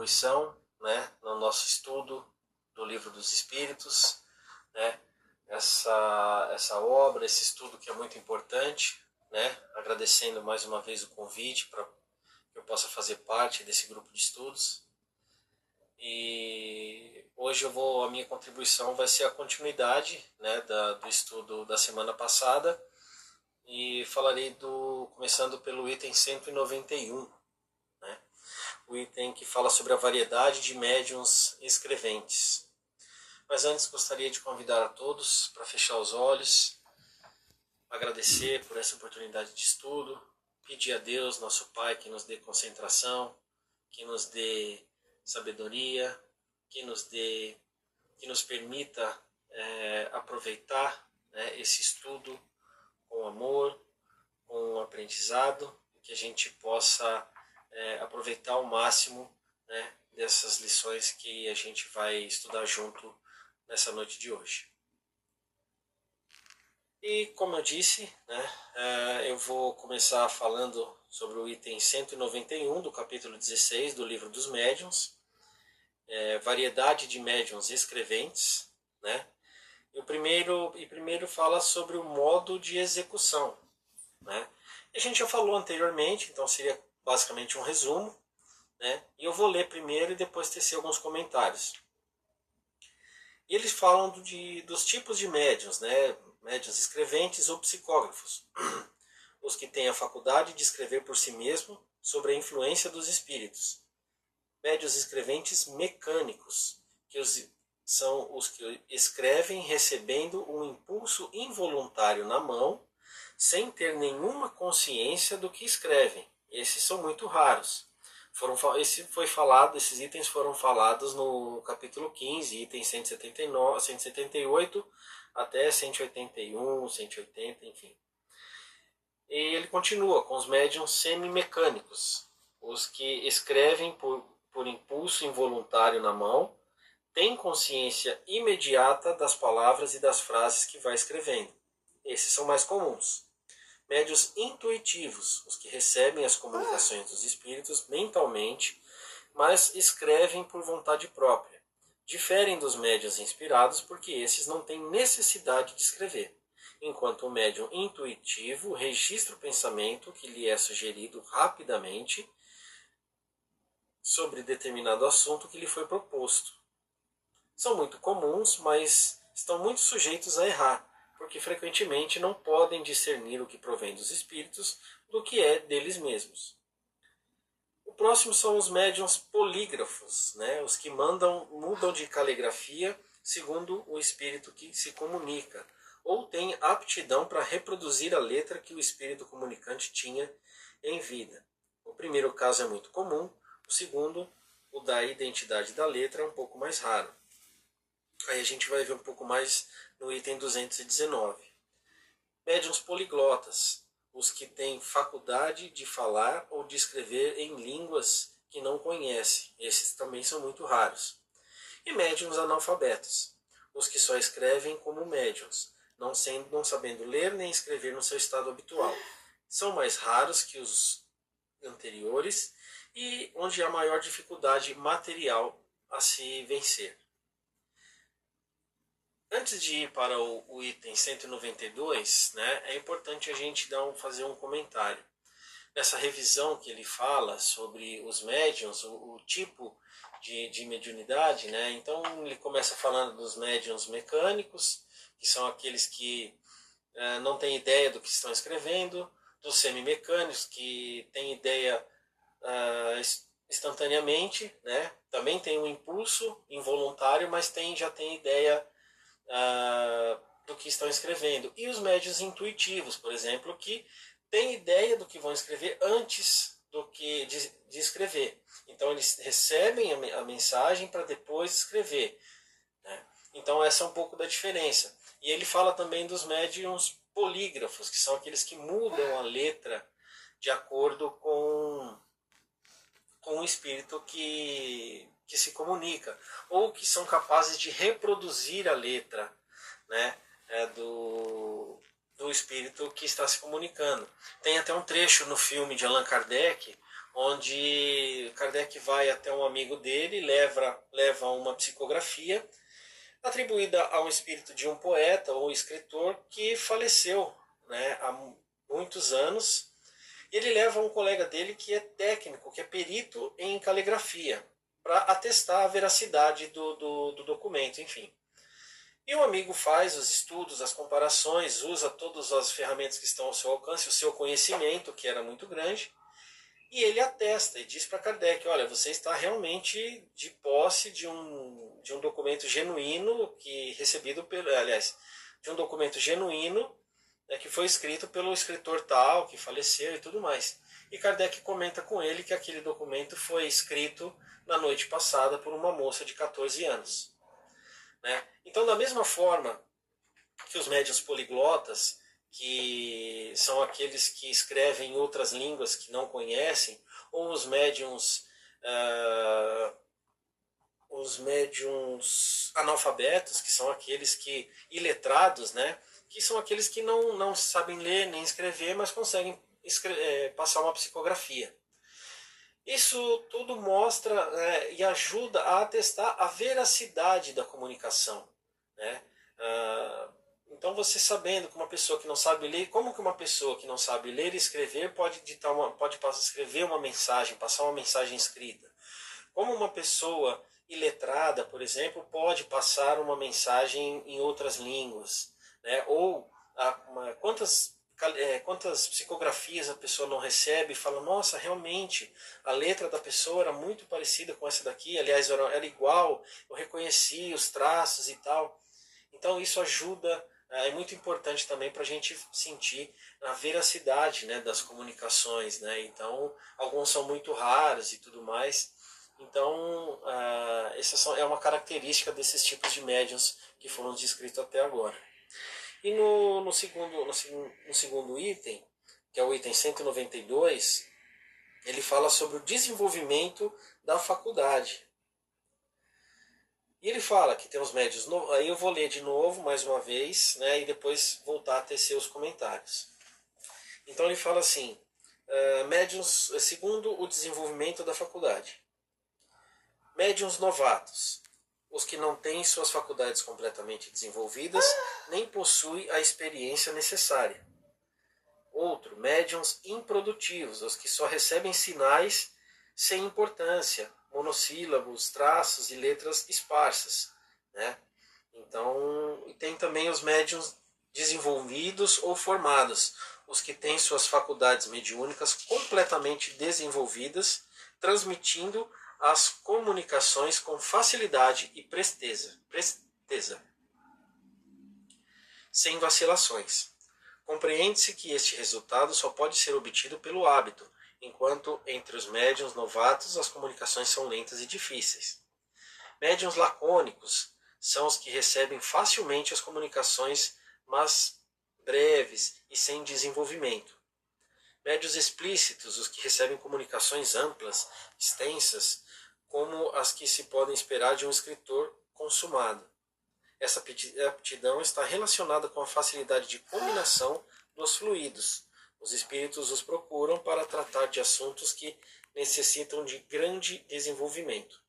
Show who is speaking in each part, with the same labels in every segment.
Speaker 1: contribuição, né, no nosso estudo do Livro dos Espíritos, né, essa obra, esse estudo que é muito importante, né, agradecendo mais uma vez o convite para que eu possa fazer parte desse grupo de estudos. E hoje a minha contribuição vai ser a continuidade, né, do estudo da semana passada, e falarei começando pelo item 191, né, o item que fala sobre a variedade de médiuns escreventes. Mas antes gostaria de convidar a todos para fechar os olhos, agradecer por essa oportunidade de estudo, pedir a Deus, nosso Pai, que nos dê concentração, que nos dê sabedoria, que nos permita aproveitar, né, esse estudo com amor, com aprendizado, que a gente possa aproveitar ao máximo, né, dessas lições que a gente vai estudar junto nessa noite de hoje. E como eu disse, né, eu vou começar falando sobre o item 191 do capítulo 16 do Livro dos Médiuns, variedade de médiuns escreventes, né? E primeiro fala sobre o modo de execução, né? A gente já falou anteriormente, então seria basicamente um resumo, né? E eu vou ler primeiro e depois tecer alguns comentários. E eles falam dos tipos de médiuns, né? Médiuns escreventes ou psicógrafos, os que têm a faculdade de escrever por si mesmo sobre a influência dos espíritos. Médiuns escreventes mecânicos, são os que escrevem recebendo um impulso involuntário na mão, sem ter nenhuma consciência do que escrevem. Esses são muito raros. Esses itens foram falados no capítulo 15, itens 179, 178 até 181, 180, enfim. E ele continua com os médiuns semimecânicos, os que escrevem por impulso involuntário na mão, têm consciência imediata das palavras e das frases que vai escrevendo. Esses são mais comuns. Médiuns intuitivos, os que recebem as comunicações dos espíritos mentalmente, mas escrevem por vontade própria. Diferem dos médiuns inspirados porque esses não têm necessidade de escrever, enquanto o médium intuitivo registra o pensamento que lhe é sugerido rapidamente sobre determinado assunto que lhe foi proposto. São muito comuns, mas estão muito sujeitos a errar, porque frequentemente não podem discernir o que provém dos espíritos do que é deles mesmos. O próximo são os médiuns polígrafos, né? Os que mudam de caligrafia segundo o espírito que se comunica, ou têm aptidão para reproduzir a letra que o espírito comunicante tinha em vida. O primeiro caso é muito comum, o segundo, o da identidade da letra, é um pouco mais raro. Aí a gente vai ver um pouco mais no item 219. Médiuns poliglotas, os que têm faculdade de falar ou de escrever em línguas que não conhecem. Esses também são muito raros. E médiuns analfabetos, os que só escrevem como médiuns, não sabendo ler nem escrever no seu estado habitual. São mais raros que os anteriores e onde há maior dificuldade material a se vencer. Antes de ir para o item 192, né, é importante a gente fazer um comentário. Nessa revisão que ele fala sobre os médiuns, o tipo de mediunidade, né, então ele começa falando dos médiuns mecânicos, que são aqueles que não têm ideia do que estão escrevendo, dos semimecânicos, que têm ideia instantaneamente, né, também tem um impulso involuntário, mas já tem ideia do que estão escrevendo. E os médiuns intuitivos, por exemplo, que têm ideia do que vão escrever antes de escrever. Então eles recebem a mensagem para depois escrever, né? Então essa é um pouco da diferença. E ele fala também dos médiuns polígrafos, que são aqueles que mudam a letra de acordo com o espírito que se comunica, ou que são capazes de reproduzir a letra, né, do espírito que está se comunicando. Tem até um trecho no filme de Allan Kardec, onde Kardec vai até um amigo dele, leva uma psicografia atribuída a um espírito de um poeta ou escritor que faleceu, né, há muitos anos. Ele leva um colega dele que é técnico, que é perito em caligrafia, para atestar a veracidade do documento, enfim. E o amigo faz os estudos, as comparações, usa todas as ferramentas que estão ao seu alcance, o seu conhecimento, que era muito grande, e ele atesta e diz para Kardec: olha, você está realmente de posse de um documento genuíno que recebido pelo, aliás, de um documento genuíno, né, que foi escrito pelo escritor tal, que faleceu e tudo mais. E Kardec comenta com ele que aquele documento foi escrito na noite passada por uma moça de 14 anos. Né? Então, da mesma forma que os médiuns poliglotas, que são aqueles que escrevem em outras línguas que não conhecem, ou os médiuns analfabetos, que são aqueles que iletrados, né, que são aqueles que não sabem ler nem escrever, mas conseguem passar uma psicografia. Isso tudo mostra, né, e ajuda a atestar a veracidade da comunicação, né? Então, você sabendo que uma pessoa que não sabe ler, como que uma pessoa que não sabe ler e escrever pode escrever uma mensagem, passar uma mensagem escrita? Como uma pessoa iletrada, por exemplo, pode passar uma mensagem em outras línguas, né? Ou quantas psicografias a pessoa não recebe e fala: nossa, realmente a letra da pessoa era muito parecida com essa daqui, aliás, era igual, eu reconheci os traços e tal. Então isso ajuda, é muito importante também para a gente sentir a veracidade, né, das comunicações, né? Então, alguns são muito raros e tudo mais. Então, essa é uma característica desses tipos de médiuns que foram descritos até agora. E no segundo item, que é o item 192, ele fala sobre o desenvolvimento da faculdade. E ele fala que tem os médiuns, aí eu vou ler de novo, mais uma vez, né, e depois voltar a tecer os comentários. Então ele fala assim, médiuns, segundo o desenvolvimento da faculdade. Médiuns novatos, os que não têm suas faculdades completamente desenvolvidas, nem possuem a experiência necessária. Outro, médiuns improdutivos, os que só recebem sinais sem importância, monossílabos, traços e letras esparsas, né? Então, e tem também os médiuns desenvolvidos ou formados, os que têm suas faculdades mediúnicas completamente desenvolvidas, transmitindo as comunicações com facilidade e presteza, sem vacilações. Compreende-se que este resultado só pode ser obtido pelo hábito, enquanto entre os médiuns novatos as comunicações são lentas e difíceis. Médiuns lacônicos são os que recebem facilmente as comunicações, mas breves e sem desenvolvimento. Médiuns explícitos, os que recebem comunicações amplas, extensas, como as que se podem esperar de um escritor consumado. Essa aptidão está relacionada com a facilidade de combinação dos fluidos. Os espíritos os procuram para tratar de assuntos que necessitam de grande desenvolvimento.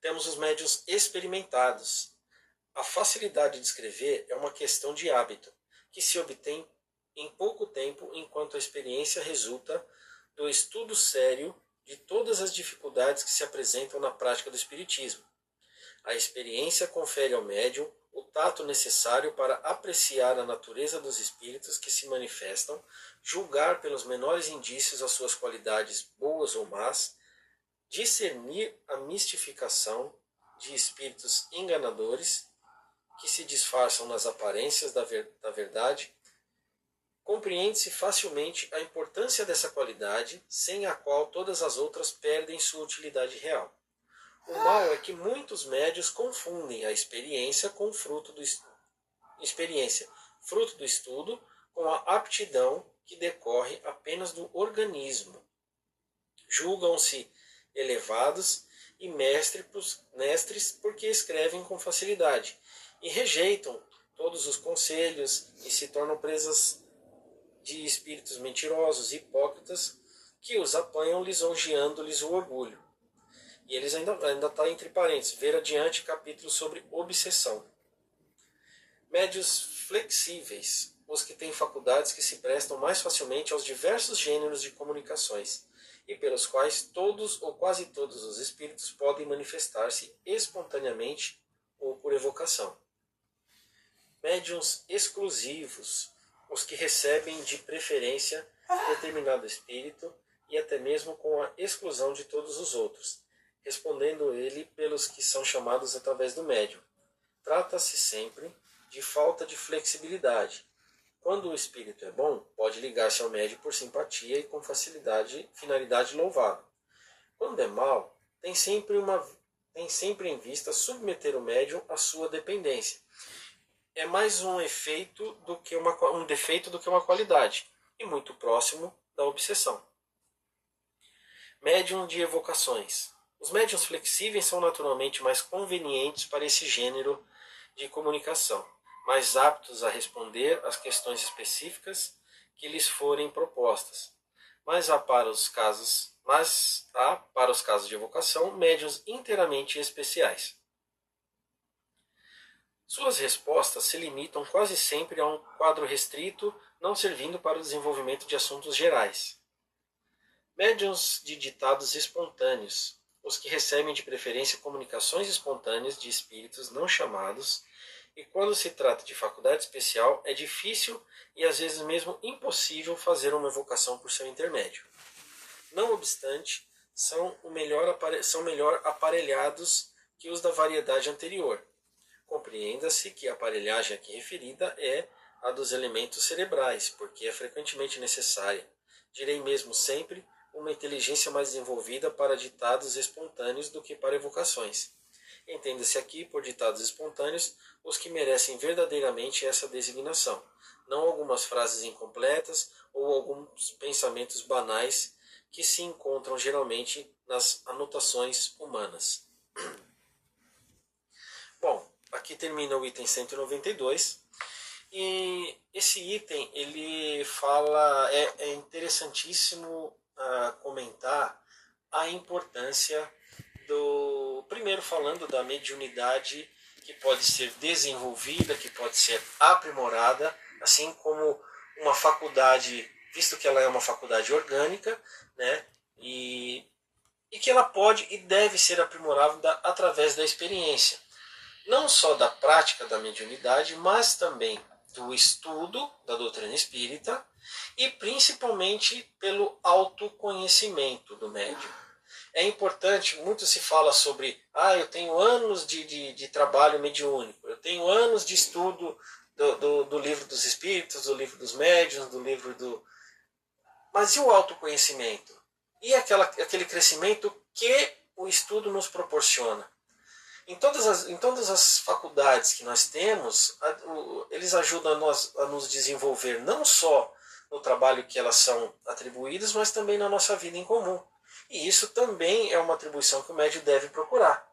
Speaker 1: Temos os médiuns experimentados. A facilidade de escrever é uma questão de hábito, que se obtém em pouco tempo, enquanto a experiência resulta do estudo sério de todas as dificuldades que se apresentam na prática do espiritismo. A experiência confere ao médium o tato necessário para apreciar a natureza dos espíritos que se manifestam, julgar pelos menores indícios as suas qualidades boas ou más, discernir a mistificação de espíritos enganadores que se disfarçam nas aparências da verdade. Compreende-se facilmente a importância dessa qualidade, sem a qual todas as outras perdem sua utilidade real. O mal é que muitos médios confundem a experiência com fruto do estudo, com a aptidão que decorre apenas do organismo. Julgam-se elevados e mestres porque escrevem com facilidade, e rejeitam todos os conselhos e se tornam presas de espíritos mentirosos e hipócritas que os apanham lisonjeando-lhes o orgulho. E eles ainda está entre parênteses, ver adiante capítulo sobre obsessão. Médios flexíveis, os que têm faculdades que se prestam mais facilmente aos diversos gêneros de comunicações, e pelos quais todos ou quase todos os espíritos podem manifestar-se espontaneamente ou por evocação. Médiuns exclusivos, os que recebem de preferência determinado espírito e até mesmo com a exclusão de todos os outros, respondendo ele pelos que são chamados através do médium. Trata-se sempre de falta de flexibilidade. Quando o espírito é bom, pode ligar-se ao médium por simpatia e com finalidade louvável. Quando é mau, tem sempre em vista submeter o médium à sua dependência. É mais um defeito do que uma qualidade, e muito próximo da obsessão. Médium de evocações. Os médiuns flexíveis são naturalmente mais convenientes para esse gênero de comunicação, mais aptos a responder às questões específicas que lhes forem propostas. Mas há para os casos de evocação médiuns inteiramente especiais. Suas respostas se limitam quase sempre a um quadro restrito, não servindo para o desenvolvimento de assuntos gerais. Médiuns de ditados espontâneos, os que recebem de preferência comunicações espontâneas de espíritos não chamados, e quando se trata de faculdade especial, é difícil e às vezes mesmo impossível fazer uma evocação por seu intermédio. Não obstante, são melhor aparelhados que os da variedade anterior. Compreenda-se que a aparelhagem aqui referida é a dos elementos cerebrais, porque é frequentemente necessária, direi mesmo sempre, uma inteligência mais desenvolvida para ditados espontâneos do que para evocações. Entenda-se aqui por ditados espontâneos os que merecem verdadeiramente essa designação, não algumas frases incompletas ou alguns pensamentos banais que se encontram geralmente nas anotações humanas. Bom, aqui termina o item 192. E esse item, ele fala, é interessantíssimo comentar a importância primeiro falando da mediunidade que pode ser desenvolvida, que pode ser aprimorada, assim como uma faculdade, visto que ela é uma faculdade orgânica, né, e que ela pode e deve ser aprimorada através da experiência. Não só da prática da mediunidade, mas também do estudo da doutrina espírita e principalmente pelo autoconhecimento do médium. É importante, muito se fala sobre, eu tenho anos de trabalho mediúnico, eu tenho anos de estudo do livro dos espíritos, do livro dos médiuns, do livro do... Mas e o autoconhecimento? E aquele crescimento que o estudo nos proporciona? Em todas as faculdades que nós temos, eles ajudam a nos desenvolver não só no trabalho que elas são atribuídas, mas também na nossa vida em comum. E isso também é uma atribuição que o médium deve procurar,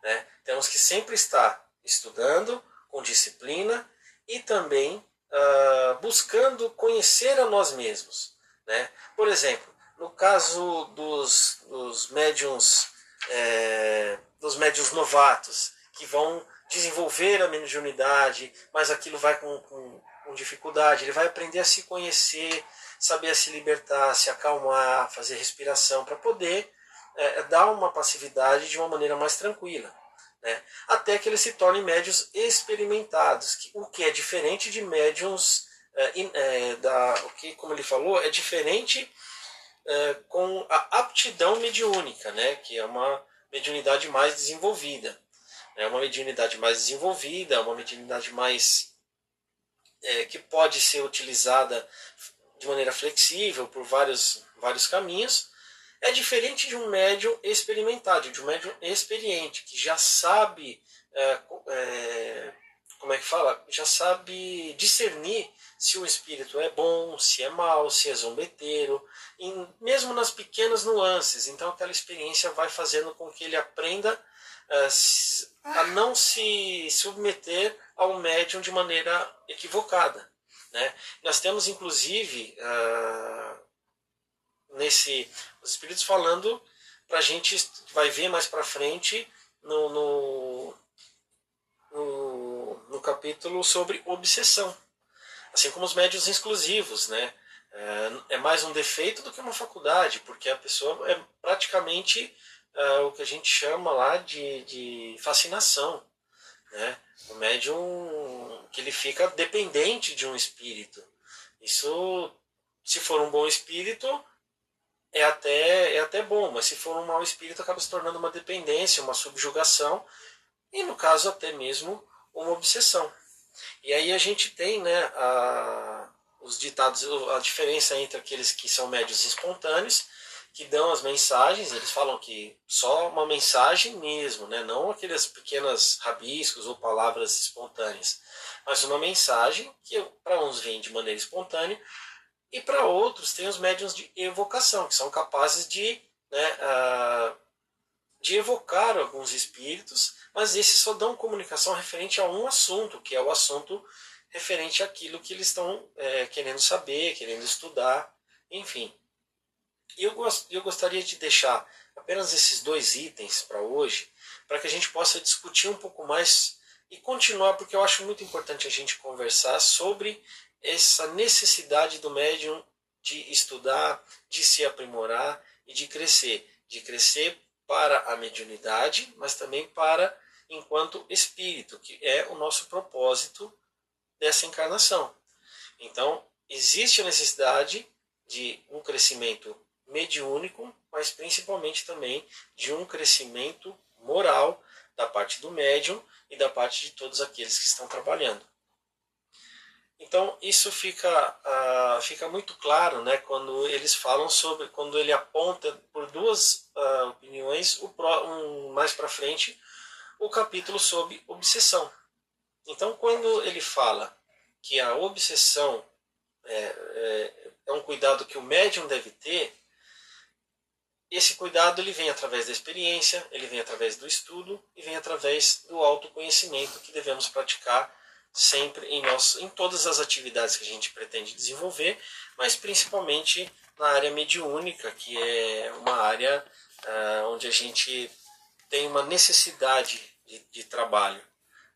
Speaker 1: né? Temos que sempre estar estudando com disciplina e também buscando conhecer a nós mesmos, né? Por exemplo, no caso dos médiuns novatos, que vão desenvolver a mediunidade, mas aquilo vai com dificuldade, ele vai aprender a se conhecer, saber a se libertar, se acalmar, fazer respiração, para poder dar uma passividade de uma maneira mais tranquila, né? Até que eles se tornem médiuns experimentados, o que é diferente de médiuns, como ele falou, é diferente com a aptidão mediúnica, né? Que é uma mediunidade mais desenvolvida. É uma mediunidade mais desenvolvida, uma mediunidade mais que pode ser utilizada de maneira flexível por vários caminhos. É diferente de um médium experimentado, de um médium experiente, que já sabe, já sabe discernir se o espírito é bom, se é mau, se é zombeteiro, mesmo nas pequenas nuances. Então aquela experiência vai fazendo com que ele aprenda a não se submeter ao médium de maneira equivocada, né? Nós temos inclusive os espíritos falando para a gente, vai ver mais para frente no capítulo sobre obsessão. Assim como os médiuns exclusivos, né? É mais um defeito do que uma faculdade, porque a pessoa é praticamente o que a gente chama lá de fascinação, né? O médium que ele fica dependente de um espírito. Isso, se for um bom espírito, é até bom, mas se for um mau espírito, acaba se tornando uma dependência, uma subjugação, e no caso até mesmo uma obsessão. E aí a gente tem, né, os ditados, a diferença entre aqueles que são médios espontâneos, que dão as mensagens, eles falam que só uma mensagem mesmo, né, não aqueles pequenos rabiscos ou palavras espontâneas, mas uma mensagem que para uns vem de maneira espontânea, e para outros tem os médiuns de evocação, que são capazes de evocar alguns espíritos, mas esses só dão comunicação referente a um assunto, que é o assunto referente àquilo que eles estão querendo saber, querendo estudar, enfim. E eu gostaria de deixar apenas esses 2 itens para hoje, para que a gente possa discutir um pouco mais e continuar, porque eu acho muito importante a gente conversar sobre essa necessidade do médium de estudar, de se aprimorar e de crescer para a mediunidade, mas também para enquanto espírito, que é o nosso propósito dessa encarnação. Então, existe a necessidade de um crescimento mediúnico, mas principalmente também de um crescimento moral da parte do médium e da parte de todos aqueles que estão trabalhando. Então isso fica muito claro, né, quando eles falam sobre, quando ele aponta por 2 opiniões, mais para frente, o capítulo sobre obsessão. Então quando ele fala que a obsessão é um cuidado que o médium deve ter, esse cuidado ele vem através da experiência, ele vem através do estudo e vem através do autoconhecimento que devemos praticar sempre em todas as atividades que a gente pretende desenvolver, mas principalmente na área mediúnica, que é uma área onde a gente tem uma necessidade de trabalho,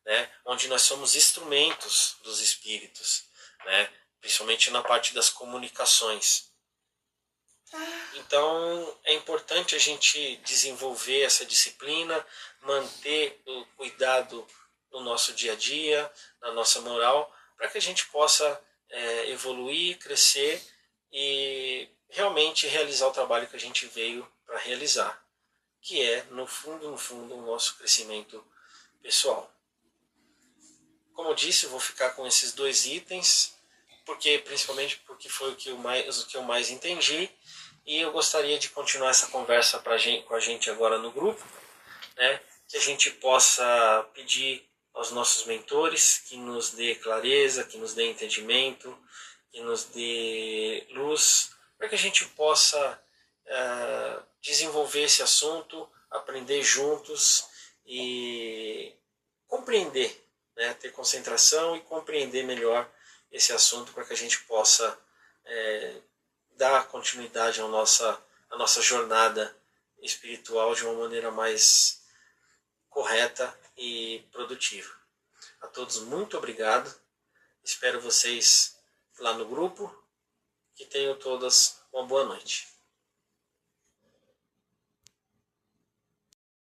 Speaker 1: né? Onde nós somos instrumentos dos espíritos, né? Principalmente na parte das comunicações. Então é importante a gente desenvolver essa disciplina, manter o cuidado no nosso dia a dia, na nossa moral, para que a gente possa evoluir, crescer e realmente realizar o trabalho que a gente veio para realizar, que é, no fundo, o nosso crescimento pessoal. Como eu disse, eu vou ficar com esses 2 itens, principalmente porque foi o que eu mais entendi, e eu gostaria de continuar essa conversa com a gente agora no grupo, né, que a gente possa pedir aos nossos mentores que nos dê clareza, que nos dê entendimento, que nos dê luz, para que a gente possa desenvolver esse assunto, aprender juntos e compreender, né, ter concentração e compreender melhor esse assunto para que a gente possa dar continuidade à nossa jornada espiritual de uma maneira mais correta e produtiva. A todos, muito obrigado. Espero vocês lá no grupo. Que tenham todas uma boa noite.